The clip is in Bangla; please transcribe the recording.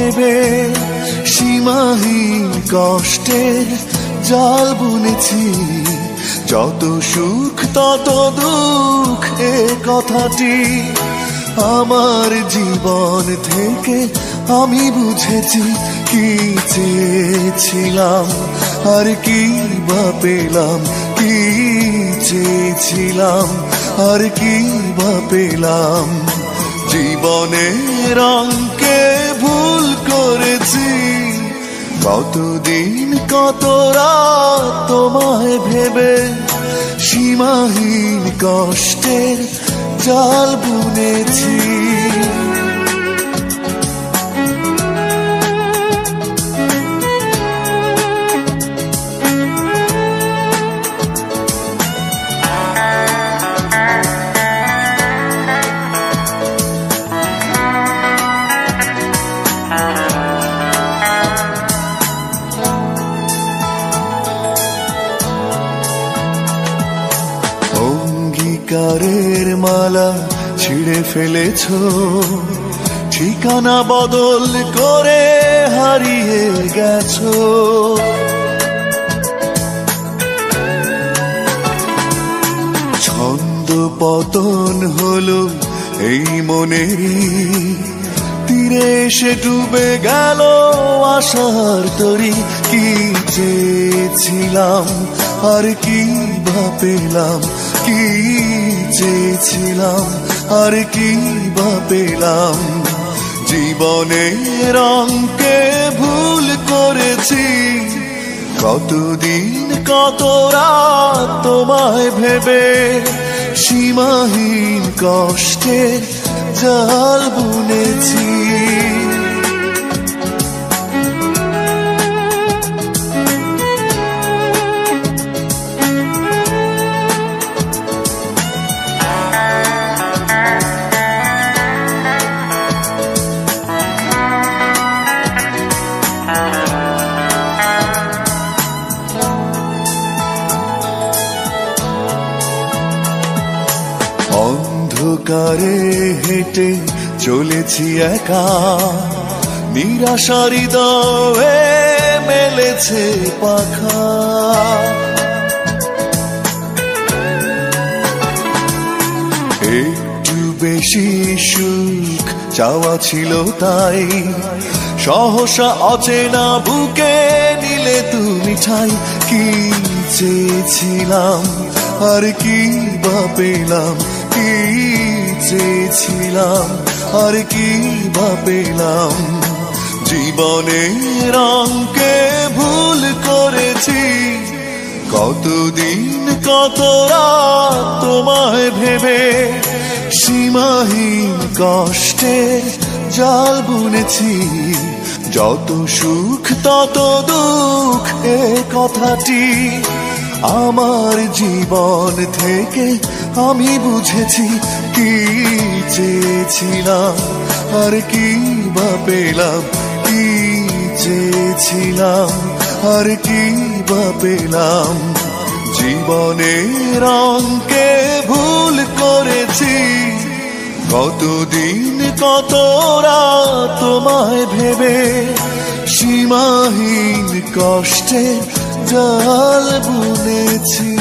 ভেবে সীমাহীন কষ্টের জাল বুনেছি। যত সুখ তত দুঃখ এ কথাটি আমার জীবন থেকে আমি বুঝেছি। কি চেয়েছিলাম আর কি বা পেলাম, কি চেয়েছিলাম আর কি বা পেলাম। জীবনের রঙকে ভুল করেছি, কতদিন কত রাত তোমায় ভেবে সীমাহীন কষ্টের জাল বুনেছি। অঙ্গীকারের মালা ছিঁড়ে ফেলেছো, ঠিকানা বদল করে হারিয়ে গেছো। ছন্দ পতন হলো এই মনেরই তীরে, এসে ডুবে গেল আশার তরি। কি চেয়েছিলাম আর কি বা পেলাম, কি চেয়েছিলাম আর কি বা পেলাম। জীবনের রঙকে ভুল করেছি, কতদিন কত রাত তোমায় ভেবে সীমাহীন কষ্টের জাল বুনেছি। অন্ধকারে হেঁটে চলেছি একা, নিরাশার হৃদয়ে মেলেছে পাখা। একটু বেশি সুখ চাওয়া ছিল তাই, সহসা অচেনা বুকে নিলে তুমি ঠাই। কি চেয়েছিলাম আর কি বা পেলাম, কি চেয়েছিলাম আর কি বা পেলাম। জীবনের রঙকে ভুল করেছি, কতদিন কত রাত তোমায় ভেবে সীমাহীন কষ্টের জাল বুনেছি। যত সুখ তত দুঃখ এ কথাটি আমার জীবন থেকে আমি বুঝেছি। কি চেয়েছিলাম আর কি বা পেলাম, কি চেয়েছিলাম আর কি বা পেলাম। জীবনের রঙকে ভুল করেছি, কতদিন কত রাত তোমায় ভেবে সীমাহীন কষ্টে জাল বুনেছি।